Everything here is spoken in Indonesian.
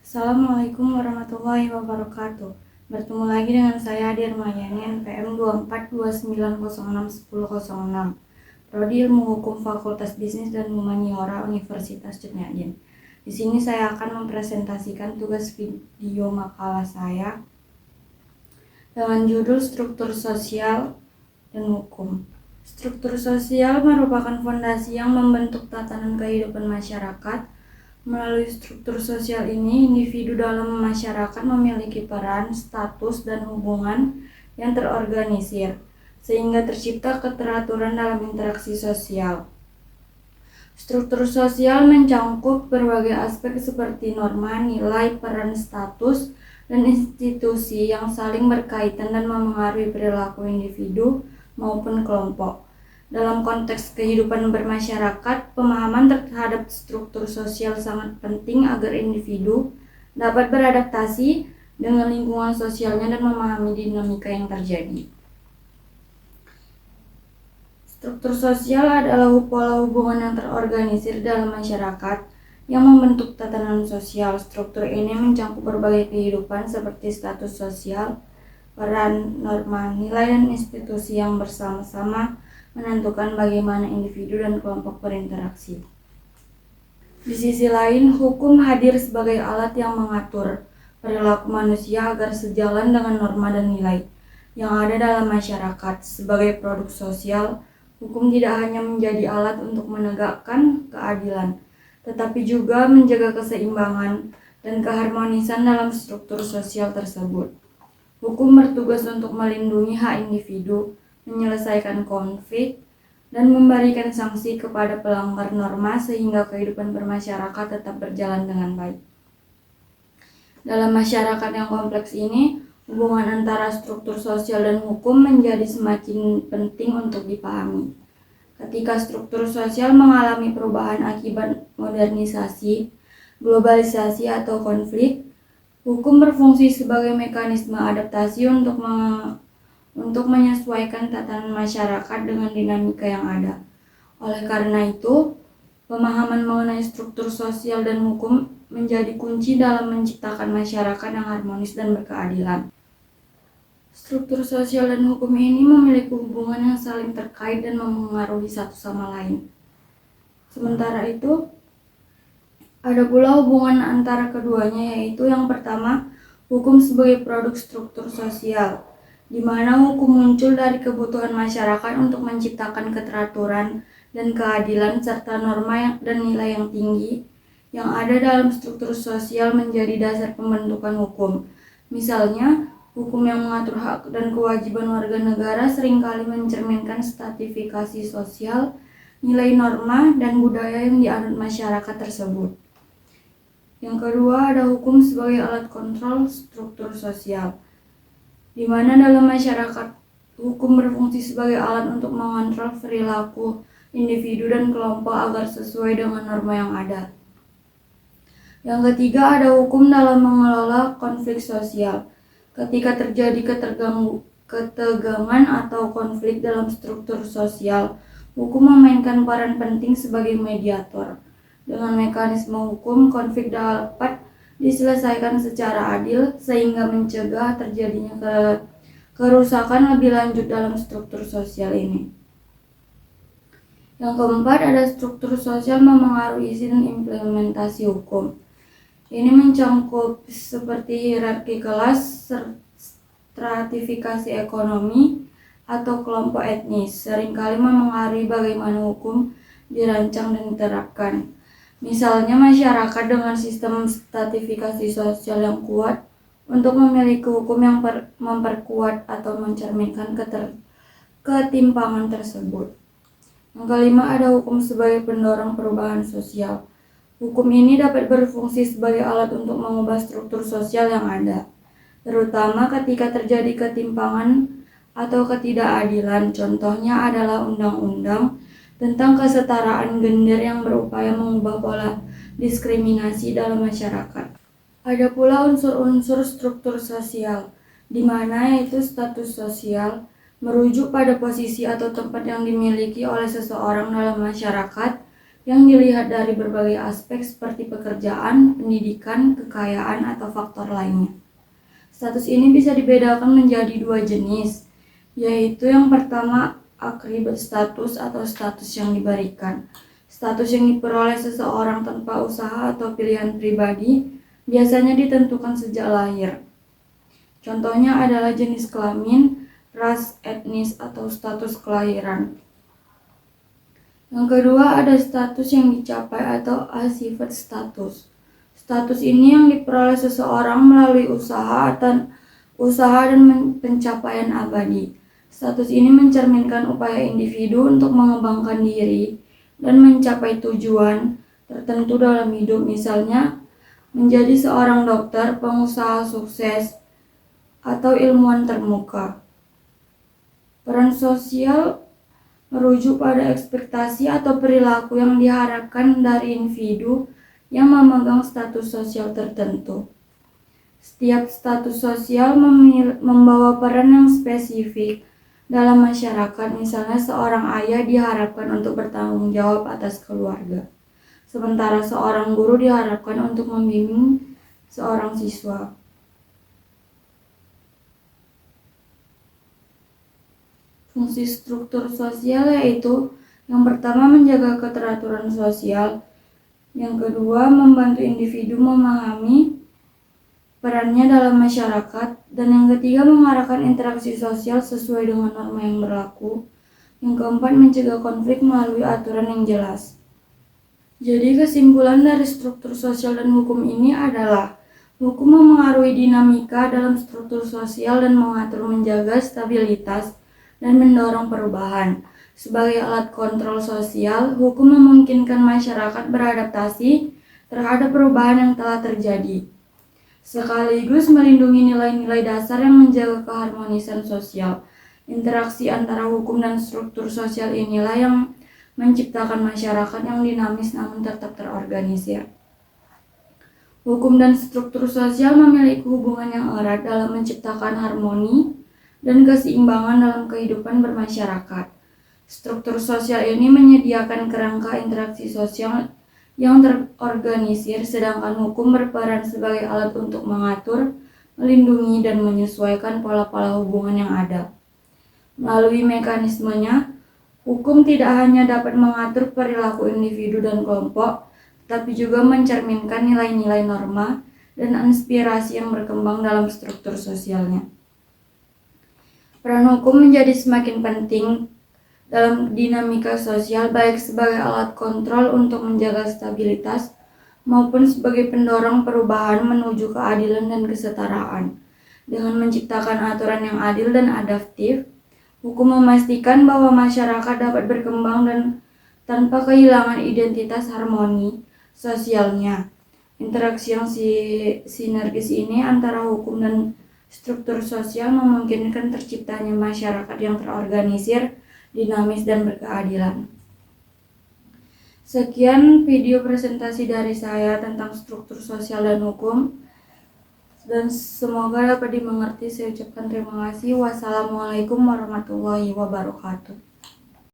Assalamualaikum warahmatullahi wabarakatuh. Bertemu lagi dengan saya Adi Ermayani, NPM 2429061006, Prodi Ilmu Hukum Fakultas Bisnis dan Humaniora Universitas Cutnyadin. Di sini saya akan mempresentasikan tugas video makalah saya dengan judul Struktur Sosial dan Hukum. Struktur sosial merupakan fondasi yang membentuk tatanan kehidupan masyarakat. Melalui struktur sosial ini, individu dalam masyarakat memiliki peran, status, dan hubungan yang terorganisir, sehingga tercipta keteraturan dalam interaksi sosial. Struktur sosial mencakup berbagai aspek seperti norma, nilai, peran, status, dan institusi yang saling berkaitan dan memengaruhi perilaku individu maupun kelompok. Dalam konteks kehidupan bermasyarakat, pemahaman terhadap struktur sosial sangat penting agar individu dapat beradaptasi dengan lingkungan sosialnya dan memahami dinamika yang terjadi. Struktur sosial adalah pola hubungan yang terorganisir dalam masyarakat yang membentuk tatanan sosial. Struktur ini mencakup berbagai kehidupan seperti status sosial, peran, norma, nilai, dan institusi yang bersama-sama menentukan bagaimana individu dan kelompok berinteraksi. Di sisi lain, hukum hadir sebagai alat yang mengatur perilaku manusia agar sejalan dengan norma dan nilai yang ada dalam masyarakat. Sebagai produk sosial, hukum tidak hanya menjadi alat untuk menegakkan keadilan, tetapi juga menjaga keseimbangan dan keharmonisan dalam struktur sosial tersebut. Hukum bertugas untuk melindungi hak individu, menyelesaikan konflik, dan memberikan sanksi kepada pelanggar norma sehingga kehidupan bermasyarakat tetap berjalan dengan baik. Dalam masyarakat yang kompleks ini, hubungan antara struktur sosial dan hukum menjadi semakin penting untuk dipahami. Ketika struktur sosial mengalami perubahan akibat modernisasi, globalisasi, atau konflik, hukum berfungsi sebagai mekanisme adaptasi untuk menyesuaikan tatanan masyarakat dengan dinamika yang ada. Oleh karena itu, pemahaman mengenai struktur sosial dan hukum menjadi kunci dalam menciptakan masyarakat yang harmonis dan berkeadilan. Struktur sosial dan hukum ini memiliki hubungan yang saling terkait dan memengaruhi satu sama lain. Sementara itu, ada pula hubungan antara keduanya, yaitu yang pertama, hukum sebagai produk struktur sosial, di mana hukum muncul dari kebutuhan masyarakat untuk menciptakan keteraturan dan keadilan serta norma dan nilai yang tinggi yang ada dalam struktur sosial menjadi dasar pembentukan hukum. Misalnya, hukum yang mengatur hak dan kewajiban warga negara seringkali mencerminkan stratifikasi sosial, nilai norma, dan budaya yang dianut masyarakat tersebut. Yang kedua, ada hukum sebagai alat kontrol struktur sosial, di mana dalam masyarakat hukum berfungsi sebagai alat untuk mengontrol perilaku individu dan kelompok agar sesuai dengan norma yang ada. Yang ketiga, ada hukum dalam mengelola konflik sosial. Ketika terjadi ketegangan atau konflik dalam struktur sosial, hukum memainkan peran penting sebagai mediator. Dengan mekanisme hukum, konflik dapat diselesaikan secara adil sehingga mencegah terjadinya kerusakan lebih lanjut dalam struktur sosial ini. Yang keempat, ada struktur sosial memengaruhi dan implementasi hukum. Ini mencakup seperti hierarki kelas, stratifikasi ekonomi, atau kelompok etnis, seringkali memengaruhi bagaimana hukum dirancang dan diterapkan. Misalnya, masyarakat dengan sistem stratifikasi sosial yang kuat untuk memiliki hukum yang memperkuat atau mencerminkan ketimpangan tersebut. Yang kelima, ada hukum sebagai pendorong perubahan sosial. Hukum ini dapat berfungsi sebagai alat untuk mengubah struktur sosial yang ada, terutama ketika terjadi ketimpangan atau ketidakadilan. Contohnya adalah undang-undang tentang kesetaraan gender yang berupaya mengubah pola diskriminasi dalam masyarakat. Ada pula unsur-unsur struktur sosial, di mana yaitu status sosial, merujuk pada posisi atau tempat yang dimiliki oleh seseorang dalam masyarakat yang dilihat dari berbagai aspek seperti pekerjaan, pendidikan, kekayaan, atau faktor lainnya. Status ini bisa dibedakan menjadi dua jenis, yaitu yang pertama atribut status atau status yang diberikan. Status yang diperoleh seseorang tanpa usaha atau pilihan pribadi biasanya ditentukan sejak lahir. Contohnya adalah jenis kelamin, ras, etnis, atau status kelahiran. Yang kedua ada status yang dicapai atau asifat status. Status ini yang diperoleh seseorang melalui usaha dan pencapaian abadi. Status ini mencerminkan upaya individu untuk mengembangkan diri dan mencapai tujuan tertentu dalam hidup, misalnya menjadi seorang dokter, pengusaha sukses, atau ilmuwan termuka. Peran sosial merujuk pada ekspektasi atau perilaku yang diharapkan dari individu yang memegang status sosial tertentu. Setiap status sosial membawa peran yang spesifik dalam masyarakat, misalnya seorang ayah diharapkan untuk bertanggung jawab atas keluarga, sementara seorang guru diharapkan untuk membimbing seorang siswa. Fungsi struktur sosial yaitu yang pertama menjaga keteraturan sosial, yang kedua membantu individu memahami perannya dalam masyarakat, dan yang ketiga mengarahkan interaksi sosial sesuai dengan norma yang berlaku, yang keempat mencegah konflik melalui aturan yang jelas. Jadi kesimpulan dari struktur sosial dan hukum ini adalah hukum memengaruhi dinamika dalam struktur sosial dan mengatur menjaga stabilitas dan mendorong perubahan. Sebagai alat kontrol sosial, hukum memungkinkan masyarakat beradaptasi terhadap perubahan yang telah terjadi, sekaligus melindungi nilai-nilai dasar yang menjaga keharmonisan sosial. Interaksi antara hukum dan struktur sosial inilah yang menciptakan masyarakat yang dinamis namun tetap terorganisir. Hukum dan struktur sosial memiliki hubungan yang erat dalam menciptakan harmoni dan keseimbangan dalam kehidupan bermasyarakat. Struktur sosial ini menyediakan kerangka interaksi sosial yang terorganisir, sedangkan hukum berperan sebagai alat untuk mengatur, melindungi, dan menyesuaikan pola-pola hubungan yang ada. Melalui mekanismenya, hukum tidak hanya dapat mengatur perilaku individu dan kelompok, tetapi juga mencerminkan nilai-nilai norma dan inspirasi yang berkembang dalam struktur sosialnya. Peran hukum menjadi semakin penting dalam dinamika sosial, baik sebagai alat kontrol untuk menjaga stabilitas maupun sebagai pendorong perubahan menuju keadilan dan kesetaraan. Dengan menciptakan aturan yang adil dan adaptif, hukum memastikan bahwa masyarakat dapat berkembang dan tanpa kehilangan identitas harmoni sosialnya. Interaksi yang sinergis ini antara hukum dan struktur sosial memungkinkan terciptanya masyarakat yang terorganisir, dinamis, dan berkeadilan. Sekian video presentasi dari saya tentang struktur sosial dan hukum, dan semoga dapat dimengerti. Saya ucapkan terima kasih. Wassalamualaikum warahmatullahi wabarakatuh.